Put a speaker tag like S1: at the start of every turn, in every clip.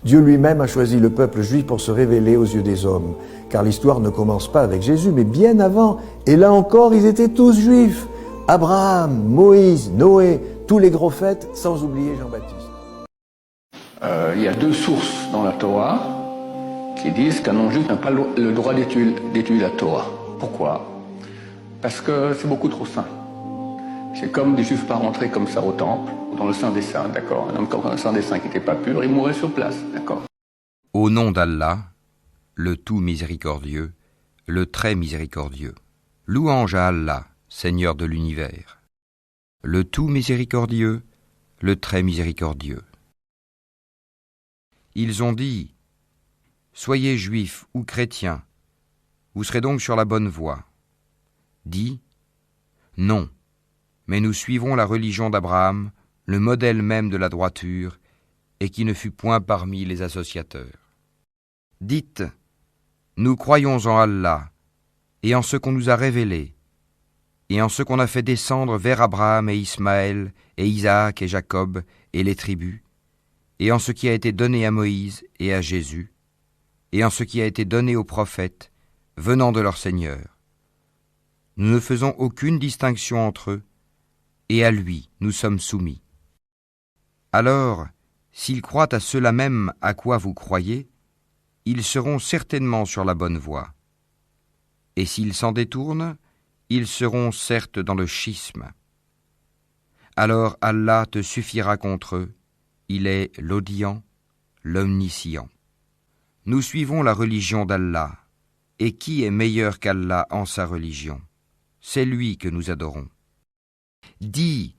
S1: Dieu lui-même a choisi le peuple juif pour se révéler aux yeux des hommes, car l'histoire ne commence pas avec Jésus, mais bien avant. Et là encore, ils étaient tous juifs. Abraham, Moïse, Noé, tous les prophètes, sans oublier Jean-Baptiste.
S2: Il y a deux sources dans la Torah qui disent qu'un non-juif n'a pas le droit d'étudier la Torah. Pourquoi? Parce que c'est beaucoup trop saint. C'est comme des juifs pas rentrés comme ça au temple, ou dans le Saint des Saints, d'accord? Un homme comme un Saint des Saints qui n'était pas pur, il mourait sur place, d'accord?
S3: Au nom d'Allah, le tout miséricordieux, le très miséricordieux. Louange à Allah, Seigneur de l'univers. Le tout miséricordieux, le très miséricordieux. Ils ont dit, soyez juifs ou chrétiens, vous serez donc sur la bonne voie. Dis, non, mais nous suivons la religion d'Abraham, le modèle même de la droiture, et qui ne fut point parmi les associateurs. Dites, nous croyons en Allah, et en ce qu'on nous a révélé, et en ce qu'on a fait descendre vers Abraham et Ismaël, et Isaac et Jacob, et les tribus, et en ce qui a été donné à Moïse et à Jésus, et en ce qui a été donné aux prophètes, venant de leur Seigneur. Nous ne faisons aucune distinction entre eux, et à lui nous sommes soumis. Alors, s'ils croient à cela même à quoi vous croyez, ils seront certainement sur la bonne voie. Et s'ils s'en détournent, ils seront certes dans le schisme. Alors Allah te suffira contre eux, il est l'audient, l'omniscient. Nous suivons la religion d'Allah, et qui est meilleur qu'Allah en sa religion? C'est lui que nous adorons. Dis,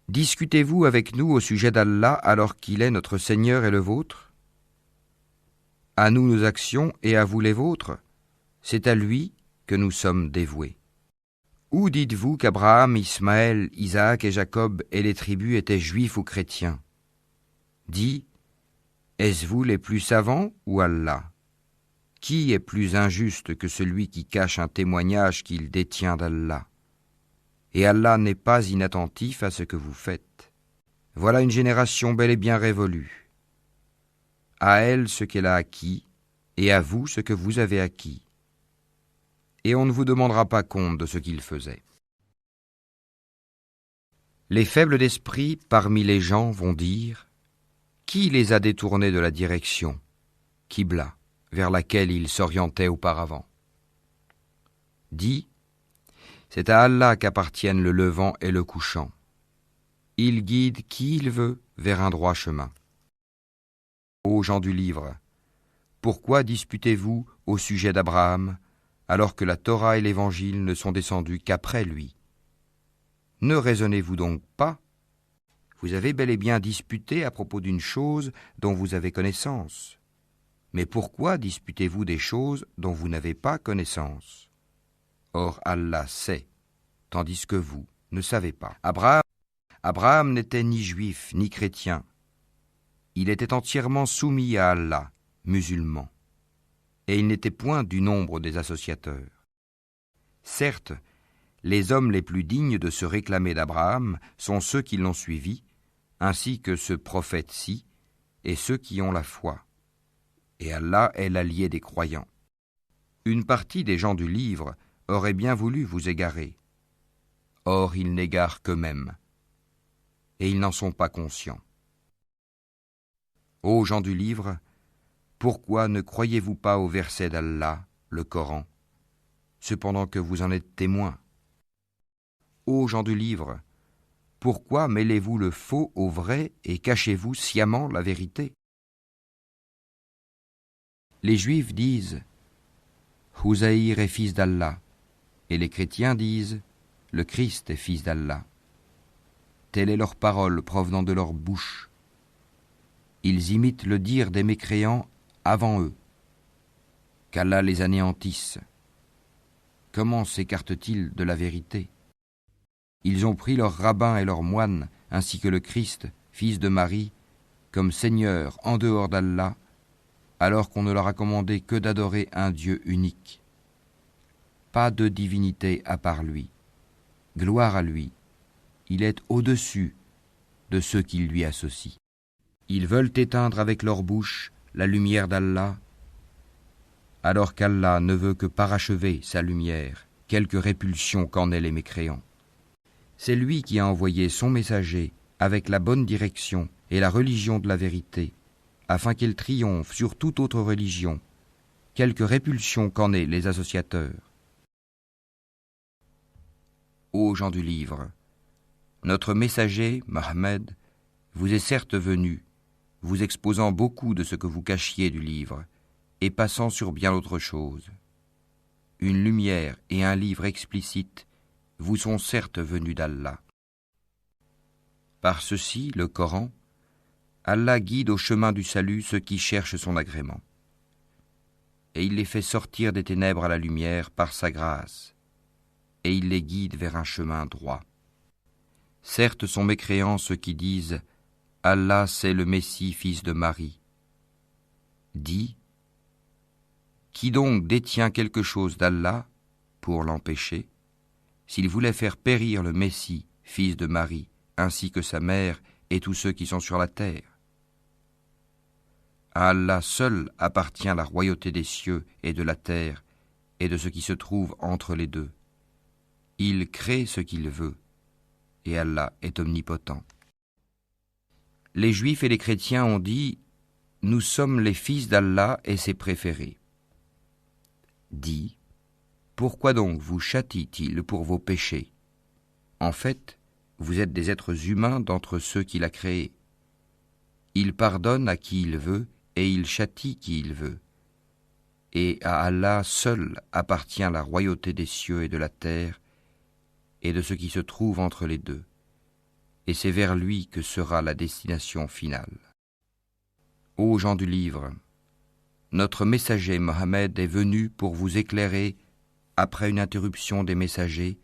S3: discutez-vous avec nous au sujet d'Allah alors qu'il est notre Seigneur et le vôtre? À nous nos actions et à vous les vôtres, c'est à lui que nous sommes dévoués. Ou dites-vous qu'Abraham, Ismaël, Isaac et Jacob et les tribus étaient juifs ou chrétiens? Dis, est-ce vous les plus savants ou Allah? Qui est plus injuste que celui qui cache un témoignage qu'il détient d'Allah? Et Allah n'est pas inattentif à ce que vous faites. Voilà une génération bel et bien révolue. À elle ce qu'elle a acquis, et à vous ce que vous avez acquis. Et on ne vous demandera pas compte de ce qu'ils faisaient. Les faibles d'esprit parmi les gens vont dire, qui les a détournés de la direction, Qibla, vers laquelle ils s'orientaient auparavant? Dis, c'est à Allah qu'appartiennent le levant et le couchant. Il guide qui il veut vers un droit chemin. Ô gens du livre, pourquoi disputez-vous au sujet d'Abraham, alors que la Torah et l'Évangile ne sont descendus qu'après lui? Ne raisonnez-vous donc pas? Vous avez bel et bien disputé à propos d'une chose dont vous avez connaissance. Mais pourquoi disputez-vous des choses dont vous n'avez pas connaissance? Or Allah sait, tandis que vous ne savez pas. Abraham n'était ni juif ni chrétien. Il était entièrement soumis à Allah, musulman, et il n'était point du nombre des associateurs. Certes, les hommes les plus dignes de se réclamer d'Abraham sont ceux qui l'ont suivi, ainsi que ce prophète-ci, et ceux qui ont la foi. Et Allah est l'allié des croyants. Une partie des gens du livre aurait bien voulu vous égarer. Or, ils n'égarent qu'eux-mêmes, et ils n'en sont pas conscients. Ô gens du livre, pourquoi ne croyez-vous pas au verset d'Allah, le Coran, cependant que vous en êtes témoins? Ô gens du livre, pourquoi mêlez-vous le faux au vrai et cachez-vous sciemment la vérité? Les Juifs disent « Houzaïr est fils d'Allah » et les chrétiens disent « Le Christ est fils d'Allah ». Telle est leur parole provenant de leur bouche. Ils imitent le dire des mécréants avant eux. Qu'Allah les anéantisse. Comment s'écartent-ils de la vérité? Ils ont pris leurs rabbins et leurs moines, ainsi que le Christ, fils de Marie, comme Seigneur en dehors d'Allah, alors qu'on ne leur a commandé que d'adorer un Dieu unique. Pas de divinité à part lui. Gloire à lui. Il est au-dessus de ceux qui lui associent. Ils veulent éteindre avec leur bouche la lumière d'Allah, alors qu'Allah ne veut que parachever sa lumière, quelque répulsion qu'en aient les mécréants. C'est lui qui a envoyé son messager avec la bonne direction et la religion de la vérité, afin qu'il triomphe sur toute autre religion, quelque répulsion qu'en aient les associateurs. Ô gens du livre, notre messager, Mohammed, vous est certes venu, vous exposant beaucoup de ce que vous cachiez du livre, et passant sur bien autre chose. Une lumière et un livre explicite vous sont certes venus d'Allah. Par ceci, le Coran, Allah guide au chemin du salut ceux qui cherchent son agrément. Et il les fait sortir des ténèbres à la lumière par sa grâce, et il les guide vers un chemin droit. Certes sont mécréants ceux qui disent « Allah c'est le Messie, fils de Marie ». Dis « Qui donc détient quelque chose d'Allah pour l'empêcher ? S'il voulait faire périr le Messie, fils de Marie, ainsi que sa mère et tous ceux qui sont sur la terre. À Allah seul appartient la royauté des cieux et de la terre et de ce qui se trouve entre les deux. Il crée ce qu'il veut, et Allah est omnipotent. Les Juifs et les chrétiens ont dit « Nous sommes les fils d'Allah et ses préférés ». Dis « Pourquoi donc vous châtie-t-il pour vos péchés ? En fait, vous êtes des êtres humains d'entre ceux qu'il a créés. Il pardonne à qui il veut et il châtie qui il veut. Et à Allah seul appartient la royauté des cieux et de la terre et de ce qui se trouve entre les deux. Et c'est vers lui que sera la destination finale. Ô gens du livre, notre messager Mohammed est venu pour vous éclairer après une interruption des messagers,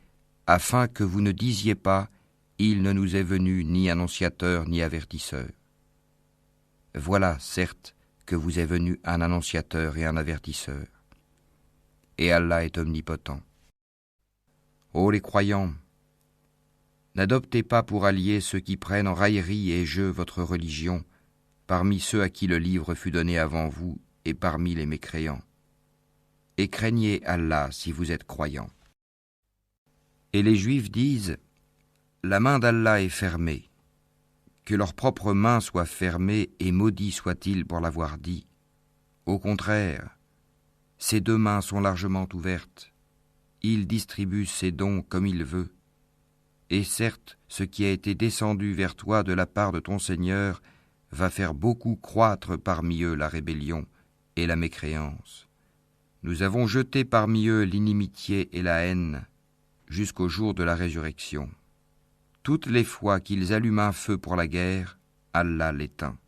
S3: afin que vous ne disiez pas « Il ne nous est venu ni annonciateur ni avertisseur ». Voilà, certes, que vous est venu un annonciateur et un avertisseur. Et Allah est omnipotent. Ô les croyants, n'adoptez pas pour alliés ceux qui prennent en raillerie et jeu votre religion, parmi ceux à qui le livre fut donné avant vous et parmi les mécréants. Et craignez Allah si vous êtes croyants. Et les Juifs disent « La main d'Allah est fermée. Que leur propre main soit fermée et maudit soit-il pour l'avoir dit. Au contraire, ses deux mains sont largement ouvertes. Il distribue ses dons comme il veut. Et certes, ce qui a été descendu vers toi de la part de ton Seigneur va faire beaucoup croître parmi eux la rébellion et la mécréance. Nous avons jeté parmi eux l'inimitié et la haine jusqu'au jour de la résurrection. Toutes les fois qu'ils allument un feu pour la guerre, Allah l'éteint,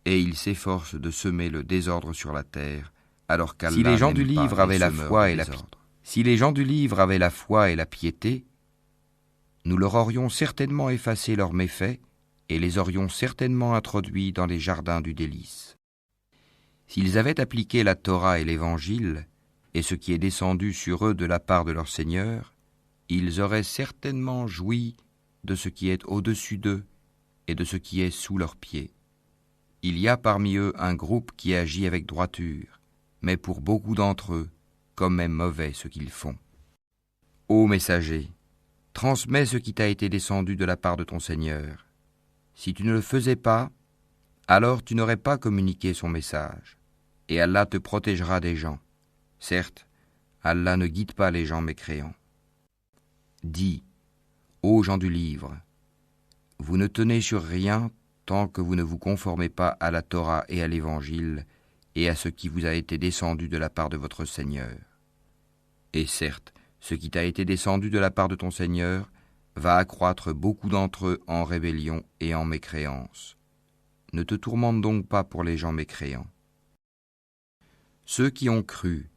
S3: et ils s'efforcent de semer le désordre sur la terre, alors qu'Allah Si les gens du n'aime pas livre avaient les la semeurs foi de et la désordre. Si les gens du livre avaient la foi et la piété, nous leur aurions certainement effacé leurs méfaits et les aurions certainement introduits dans les jardins du délice. S'ils avaient appliqué la Torah et l'Évangile, et ce qui est descendu sur eux de la part de leur Seigneur, ils auraient certainement joui de ce qui est au-dessus d'eux et de ce qui est sous leurs pieds. Il y a parmi eux un groupe qui agit avec droiture, mais pour beaucoup d'entre eux, comme est mauvais ce qu'ils font. Ô messager, transmets ce qui t'a été descendu de la part de ton Seigneur. Si tu ne le faisais pas, alors tu n'aurais pas communiqué son message, et Allah te protégera des gens. Certes, Allah ne guide pas les gens mécréants. Dis, ô gens du livre, vous ne tenez sur rien tant que vous ne vous conformez pas à la Torah et à l'Évangile et à ce qui vous a été descendu de la part de votre Seigneur. Et certes, ce qui t'a été descendu de la part de ton Seigneur va accroître beaucoup d'entre eux en rébellion et en mécréance. Ne te tourmente donc pas pour les gens mécréants. Ceux qui ont cru,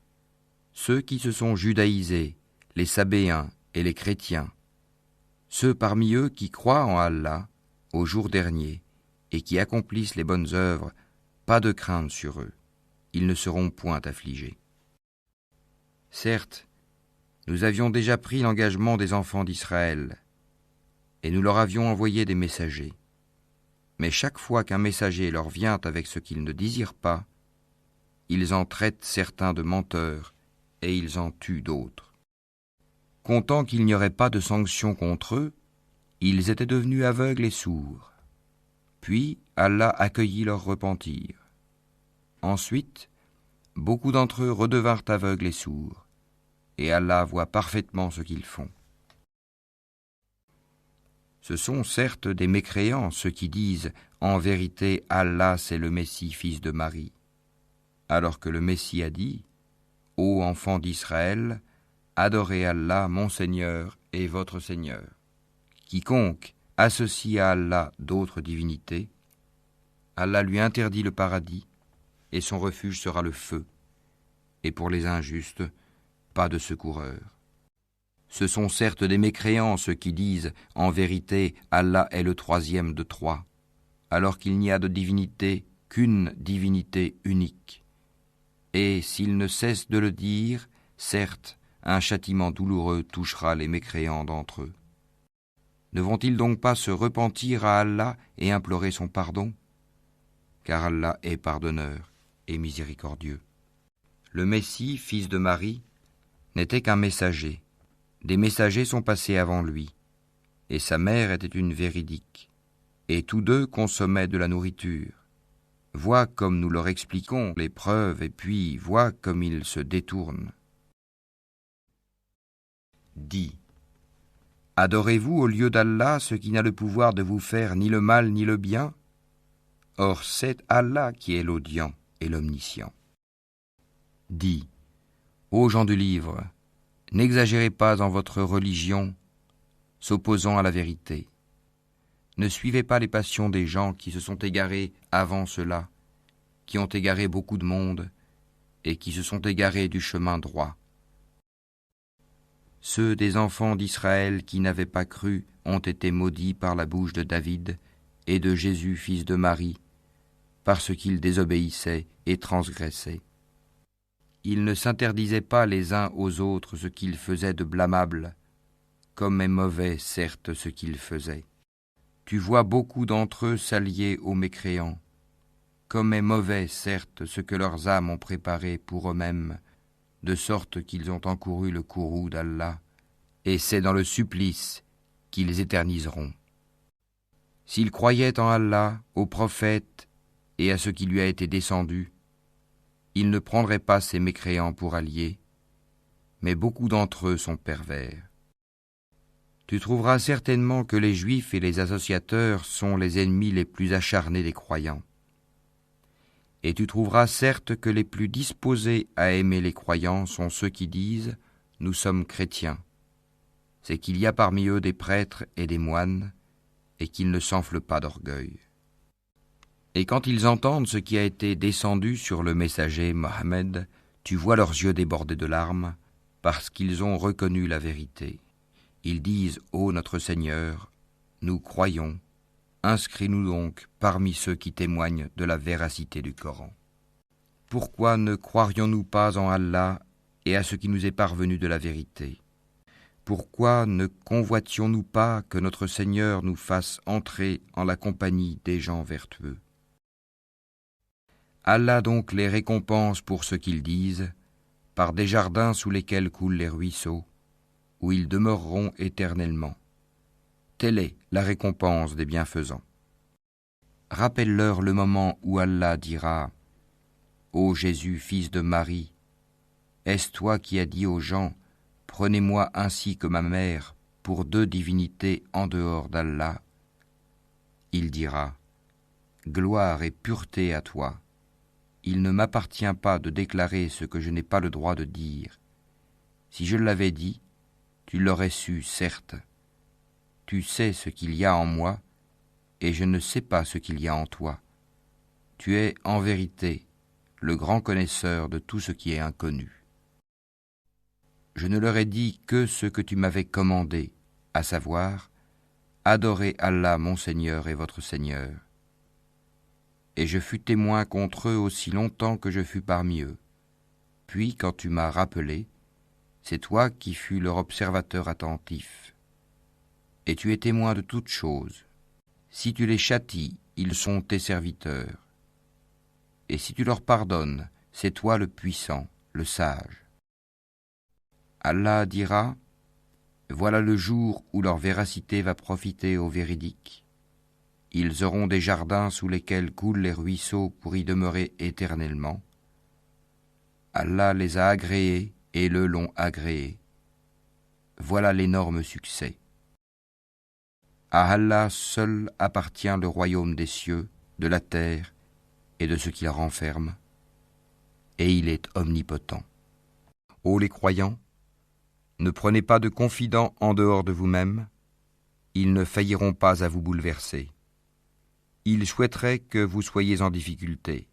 S3: ceux qui se sont judaïsés, les Sabéens et les chrétiens, ceux parmi eux qui croient en Allah au jour dernier et qui accomplissent les bonnes œuvres, pas de crainte sur eux, ils ne seront point affligés. Certes, nous avions déjà pris l'engagement des enfants d'Israël, et nous leur avions envoyé des messagers. Mais chaque fois qu'un messager leur vient avec ce qu'ils ne désirent pas, ils en traitent certains de menteurs et ils en tuent d'autres. Comptant qu'il n'y aurait pas de sanction contre eux, ils étaient devenus aveugles et sourds. Puis Allah accueillit leur repentir. Ensuite, beaucoup d'entre eux redevinrent aveugles et sourds, et Allah voit parfaitement ce qu'ils font. Ce sont certes des mécréants ceux qui disent « En vérité, Allah c'est le Messie, fils de Marie », alors que le Messie a dit « Ô enfants d'Israël, adorez Allah, mon Seigneur et votre Seigneur. Quiconque associe à Allah d'autres divinités, Allah lui interdit le paradis, et son refuge sera le feu, et pour les injustes, pas de secoureur. Ce sont certes des mécréants ceux qui disent « En vérité, Allah est le troisième de trois », alors qu'il n'y a de divinité qu'une divinité unique. Et s'ils ne cessent de le dire, certes, un châtiment douloureux touchera les mécréants d'entre eux. Ne vont-ils donc pas se repentir à Allah et implorer son pardon ? Car Allah est pardonneur et miséricordieux. Le Messie, fils de Marie, n'était qu'un messager. Des messagers sont passés avant lui, et sa mère était une véridique. Et tous deux consommaient de la nourriture. Vois comme nous leur expliquons les preuves, et puis vois comme ils se détournent. Dis, adorez-vous au lieu d'Allah ce qui n'a le pouvoir de vous faire ni le mal ni le bien ? Or c'est Allah qui est l'audient et l'omniscient. Dis, ô gens du livre, n'exagérez pas en votre religion, s'opposant à la vérité. Ne suivez pas les passions des gens qui se sont égarés avant cela, qui ont égaré beaucoup de monde et qui se sont égarés du chemin droit. Ceux des enfants d'Israël qui n'avaient pas cru ont été maudits par la bouche de David et de Jésus, fils de Marie, parce qu'ils désobéissaient et transgressaient. Ils ne s'interdisaient pas les uns aux autres ce qu'ils faisaient de blâmable, comme est mauvais, certes, ce qu'ils faisaient. Tu vois beaucoup d'entre eux s'allier aux mécréants, comme est mauvais, certes, ce que leurs âmes ont préparé pour eux-mêmes, de sorte qu'ils ont encouru le courroux d'Allah, et c'est dans le supplice qu'ils éterniseront. S'ils croyaient en Allah, au prophète et à ce qui lui a été descendu, ils ne prendraient pas ces mécréants pour alliés, mais beaucoup d'entre eux sont pervers. Tu trouveras certainement que les Juifs et les associateurs sont les ennemis les plus acharnés des croyants. Et tu trouveras certes que les plus disposés à aimer les croyants sont ceux qui disent « Nous sommes chrétiens ». C'est qu'il y a parmi eux des prêtres et des moines, et qu'ils ne s'enflent pas d'orgueil. Et quand ils entendent ce qui a été descendu sur le messager Mohammed, tu vois leurs yeux débordés de larmes, parce qu'ils ont reconnu la vérité. Ils disent « Ô notre Seigneur, nous croyons, inscris-nous donc parmi ceux qui témoignent de la véracité du Coran. Pourquoi ne croirions-nous pas en Allah et à ce qui nous est parvenu de la vérité ? Pourquoi ne convoitions-nous pas que notre Seigneur nous fasse entrer en la compagnie des gens vertueux ? Allah donc les récompense pour ce qu'ils disent, par des jardins sous lesquels coulent les ruisseaux, où ils demeureront éternellement. Telle est la récompense des bienfaisants. Rappelle-leur le moment où Allah dira « Ô Jésus, fils de Marie, est-ce toi qui as dit aux gens « Prenez-moi ainsi que ma mère pour deux divinités en dehors d'Allah » Il dira « Gloire et pureté à toi. Il ne m'appartient pas de déclarer ce que je n'ai pas le droit de dire. Si je l'avais dit, tu l'aurais su, certes. Tu sais ce qu'il y a en moi, et je ne sais pas ce qu'il y a en toi. Tu es, en vérité, le grand connaisseur de tout ce qui est inconnu. Je ne leur ai dit que ce que tu m'avais commandé, à savoir, adorez Allah mon Seigneur et votre Seigneur. Et je fus témoin contre eux aussi longtemps que je fus parmi eux. Puis, quand tu m'as rappelé, c'est toi qui fus leur observateur attentif. Et tu es témoin de toutes choses. Si tu les châties ils sont tes serviteurs. Et si tu leur pardonnes, c'est toi le puissant, le sage. Allah dira, voilà le jour où leur véracité va profiter aux véridiques. Ils auront des jardins sous lesquels coulent les ruisseaux pour y demeurer éternellement. Allah les a agréés et le l'ont agréé. Voilà l'énorme succès. À Allah seul appartient le royaume des cieux, de la terre et de ce qu'il renferme, et il est omnipotent. Ô les croyants, ne prenez pas de confidents en dehors de vous-même, ils ne failliront pas à vous bouleverser. Ils souhaiteraient que vous soyez en difficulté.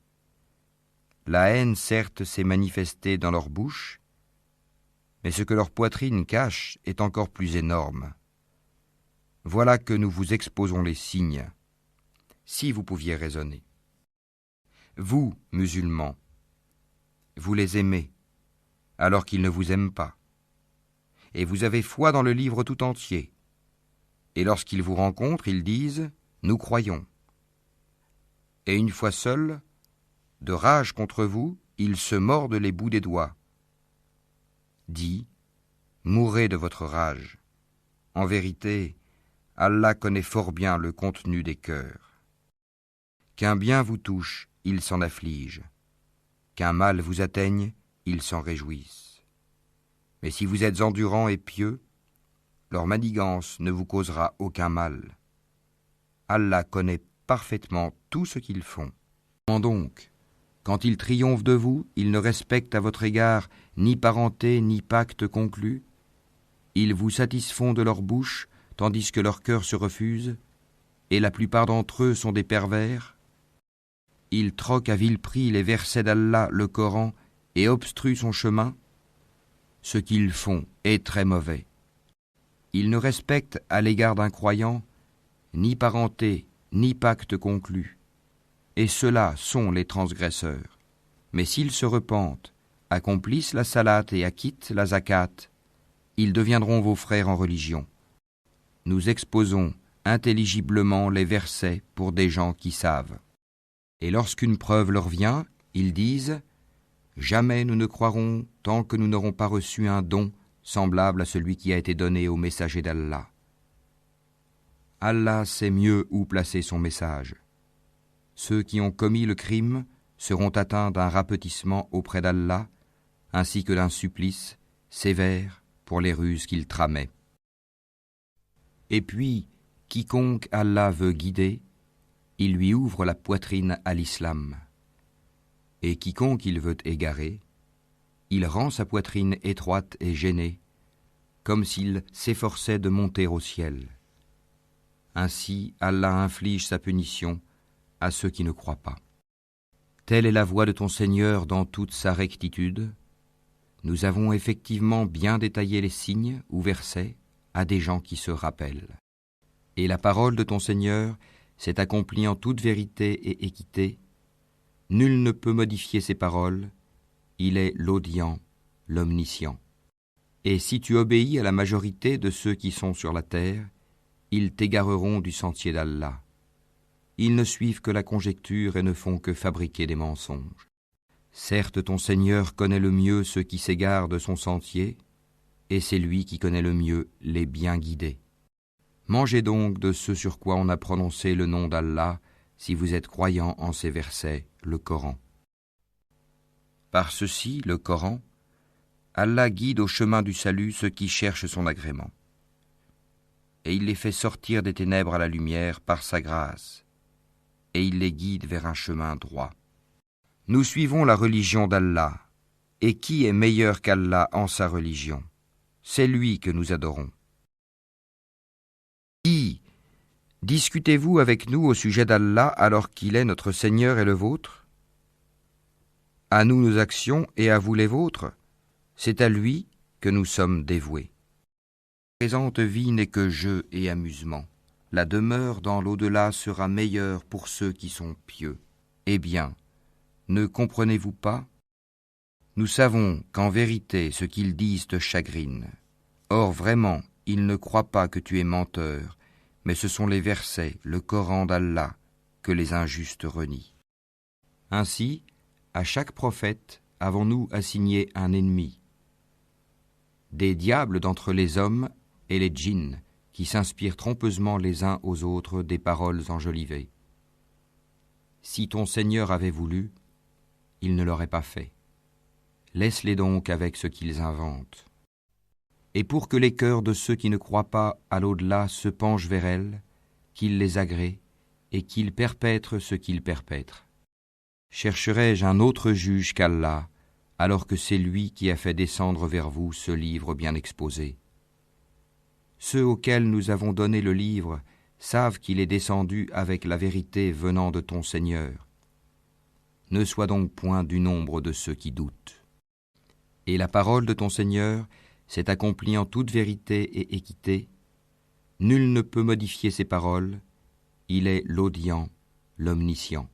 S3: La haine, certes, s'est manifestée dans leur bouche, mais ce que leur poitrine cache est encore plus énorme. Voilà que nous vous exposons les signes, si vous pouviez raisonner. Vous, musulmans, vous les aimez, alors qu'ils ne vous aiment pas, et vous avez foi dans le livre tout entier, et lorsqu'ils vous rencontrent, ils disent « Nous croyons ». Et une fois seuls, de rage contre vous, ils se mordent les bouts des doigts. Dis, mourrez de votre rage. En vérité, Allah connaît fort bien le contenu des cœurs. Qu'un bien vous touche, ils s'en affligent. Qu'un mal vous atteigne, ils s'en réjouissent. Mais si vous êtes endurants et pieux, leur manigance ne vous causera aucun mal. Allah connaît parfaitement tout ce qu'ils font. Donc, quand ils triomphent de vous, ils ne respectent à votre égard ni parenté ni pacte conclu. Ils vous satisfont de leur bouche, tandis que leur cœur se refuse, et la plupart d'entre eux sont des pervers. Ils troquent à vil prix les versets d'Allah, le Coran, et obstruent son chemin. Ce qu'ils font est très mauvais. Ils ne respectent à l'égard d'un croyant ni parenté, ni pacte conclu. Et ceux-là sont les transgresseurs. Mais s'ils se repentent, accomplissent la salate et acquittent la zakat, ils deviendront vos frères en religion. Nous exposons intelligiblement les versets pour des gens qui savent. Et lorsqu'une preuve leur vient, ils disent « Jamais nous ne croirons tant que nous n'aurons pas reçu un don semblable à celui qui a été donné au messager d'Allah. » Allah sait mieux où placer son message. Ceux qui ont commis le crime seront atteints d'un rapetissement auprès d'Allah, ainsi que d'un supplice sévère pour les ruses qu'ils tramaient. Et puis, quiconque Allah veut guider, il lui ouvre la poitrine à l'islam. Et quiconque il veut égarer, il rend sa poitrine étroite et gênée, comme s'il s'efforçait de monter au ciel. Ainsi, Allah inflige sa punition à ceux qui ne croient pas. Telle est la voie de ton Seigneur dans toute sa rectitude. Nous avons effectivement bien détaillé les signes ou versets à des gens qui se rappellent. Et la parole de ton Seigneur s'est accomplie en toute vérité et équité. Nul ne peut modifier ses paroles. Il est l'audient, l'omniscient. Et si tu obéis à la majorité de ceux qui sont sur la terre, ils t'égareront du sentier d'Allah. Ils ne suivent que la conjecture et ne font que fabriquer des mensonges. Certes, ton Seigneur connaît le mieux ceux qui s'égarent de son sentier, et c'est lui qui connaît le mieux les bien guidés. Mangez donc de ce sur quoi on a prononcé le nom d'Allah, si vous êtes croyants en ces versets, le Coran. Par ceci, le Coran, Allah guide au chemin du salut ceux qui cherchent son agrément. Et il les fait sortir des ténèbres à la lumière par sa grâce, et il les guide vers un chemin droit. Nous suivons la religion d'Allah, et qui est meilleur qu'Allah en sa religion? C'est lui que nous adorons. Dis, discutez-vous avec nous au sujet d'Allah alors qu'il est notre Seigneur et le vôtre? À nous nos actions et à vous les vôtres, c'est à lui que nous sommes dévoués. La présente vie n'est que jeu et amusement. La demeure dans l'au-delà sera meilleure pour ceux qui sont pieux. Eh bien, ne comprenez-vous pas? Nous savons qu'en vérité ce qu'ils disent te chagrine. Or vraiment, ils ne croient pas que tu es menteur, mais ce sont les versets, le Coran d'Allah, que les injustes renient. Ainsi, à chaque prophète avons-nous assigné un ennemi, des diables d'entre les hommes et les djinns, qui s'inspirent trompeusement les uns aux autres des paroles enjolivées. Si ton Seigneur avait voulu, il ne l'aurait pas fait. Laisse-les donc avec ce qu'ils inventent. Et pour que les cœurs de ceux qui ne croient pas à l'au-delà se penchent vers elle, qu'il les agrée et qu'ils perpètrent ce qu'ils perpètrent. Chercherai-je un autre juge qu'Allah, alors que c'est lui qui a fait descendre vers vous ce livre bien exposé? Ceux auxquels nous avons donné le livre savent qu'il est descendu avec la vérité venant de ton Seigneur. Ne sois donc point du nombre de ceux qui doutent. Et la parole de ton Seigneur s'est accomplie en toute vérité et équité. Nul ne peut modifier ses paroles. Il est l'audient, l'omniscient.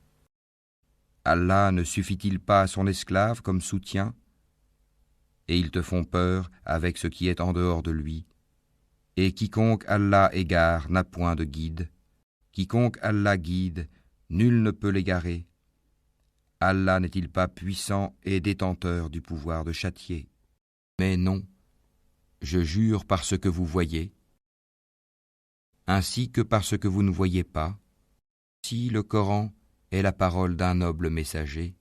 S3: Allah ne suffit-il pas à son esclave comme soutien? Et ils te font peur avec ce qui est en dehors de lui. Et quiconque Allah égare n'a point de guide. Quiconque Allah guide, nul ne peut l'égarer. Allah n'est-il pas puissant et détenteur du pouvoir de châtier? Mais non, je jure par ce que vous voyez, ainsi que par ce que vous ne voyez pas, si le Coran est la parole d'un noble messager,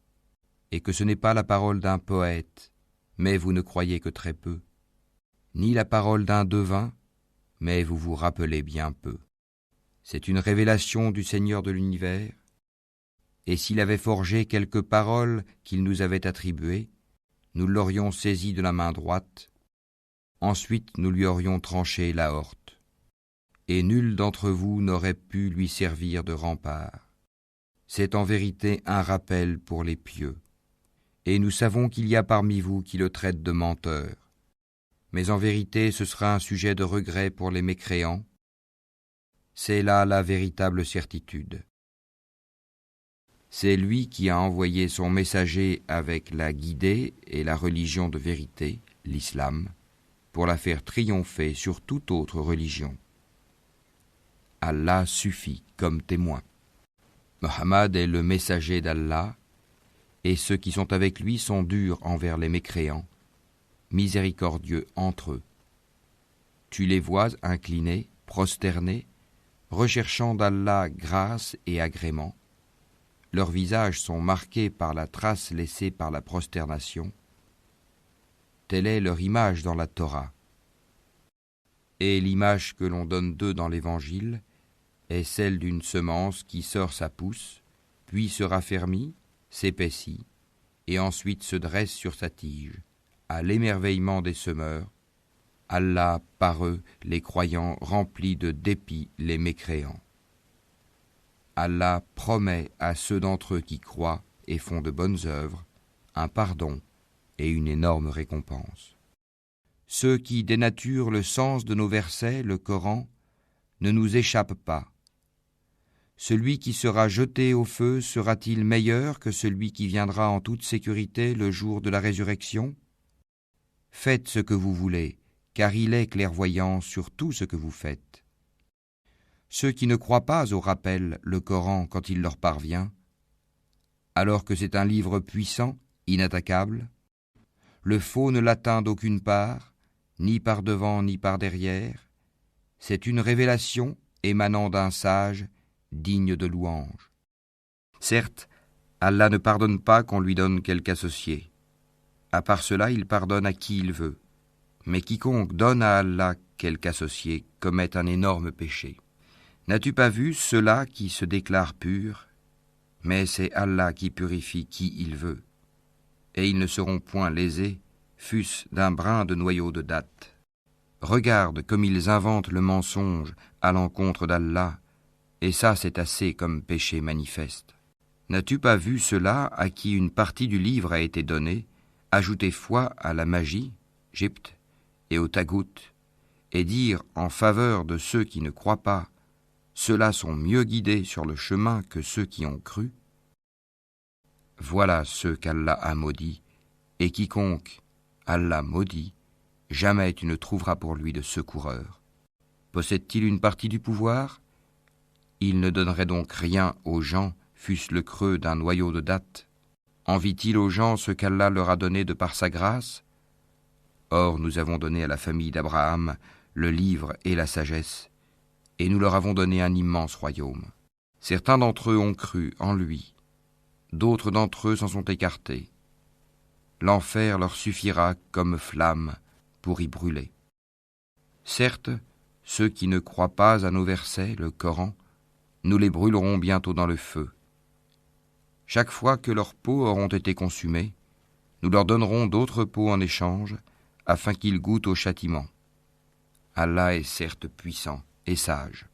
S3: et que ce n'est pas la parole d'un poète, mais vous ne croyez que très peu, ni la parole d'un devin, mais vous vous rappelez bien peu. C'est une révélation du Seigneur de l'univers, et s'il avait forgé quelques paroles qu'il nous avait attribuées, nous l'aurions saisi de la main droite, ensuite nous lui aurions tranché l'aorte, et nul d'entre vous n'aurait pu lui servir de rempart. C'est en vérité un rappel pour les pieux, et nous savons qu'il y a parmi vous qui le traitent de menteur. Mais en vérité ce sera un sujet de regret pour les mécréants. C'est là la véritable certitude. C'est lui qui a envoyé son messager avec la guidée et la religion de vérité, l'islam, pour la faire triompher sur toute autre religion. Allah suffit comme témoin. Mohammed est le messager d'Allah, et ceux qui sont avec lui sont durs envers les mécréants, miséricordieux entre eux. Tu les vois inclinés, prosternés, recherchant d'Allah grâce et agrément. Leurs visages sont marqués par la trace laissée par la prosternation. Telle est leur image dans la Torah. Et l'image que l'on donne d'eux dans l'Évangile est celle d'une semence qui sort sa pousse, puis se raffermit, s'épaissit, et ensuite se dresse sur sa tige, à l'émerveillement des semeurs. Allah, par eux, les croyants, remplit de dépit les mécréants. Allah promet à ceux d'entre eux qui croient et font de bonnes œuvres un pardon et une énorme récompense. Ceux qui dénaturent le sens de nos versets, le Coran, ne nous échappent pas. Celui qui sera jeté au feu sera-t-il meilleur que celui qui viendra en toute sécurité le jour de la résurrection? Faites ce que vous voulez, car il est clairvoyant sur tout ce que vous faites. Ceux qui ne croient pas au rappel, le Coran, quand il leur parvient, alors que c'est un livre puissant, inattaquable, le faux ne l'atteint d'aucune part, ni par devant ni par derrière, c'est une révélation émanant d'un sage, digne de louange. Certes, Allah ne pardonne pas qu'on lui donne quelque associé. À part cela, il pardonne à qui il veut. Mais quiconque donne à Allah quelque associé commet un énorme péché. N'as-tu pas vu ceux-là qui se déclarent purs? Mais c'est Allah qui purifie qui il veut. Et ils ne seront point lésés, fût-ce d'un brin de noyau de datte. Regarde comme ils inventent le mensonge à l'encontre d'Allah, et ça c'est assez comme péché manifeste. N'as-tu pas vu ceux-là à qui une partie du livre a été donnée, ajouter foi à la magie, Égypte, et au tagout, et dire en faveur de ceux qui ne croient pas, ceux-là sont mieux guidés sur le chemin que ceux qui ont cru? Voilà ceux qu'Allah a maudits, et quiconque Allah maudit, jamais tu ne trouveras pour lui de secoureur. Possède-t-il une partie du pouvoir? Il ne donnerait donc rien aux gens, fût-ce le creux d'un noyau de dattes. Envie-t-il aux gens ce qu'Allah leur a donné de par sa grâce? Or, nous avons donné à la famille d'Abraham le livre et la sagesse, et nous leur avons donné un immense royaume. Certains d'entre eux ont cru en lui, d'autres d'entre eux s'en sont écartés. L'enfer leur suffira comme flamme pour y brûler. Certes, ceux qui ne croient pas à nos versets, le Coran, nous les brûlerons bientôt dans le feu. Chaque fois que leurs peaux auront été consumées, nous leur donnerons d'autres peaux en échange, afin qu'ils goûtent au châtiment. Allah est certes puissant et sage.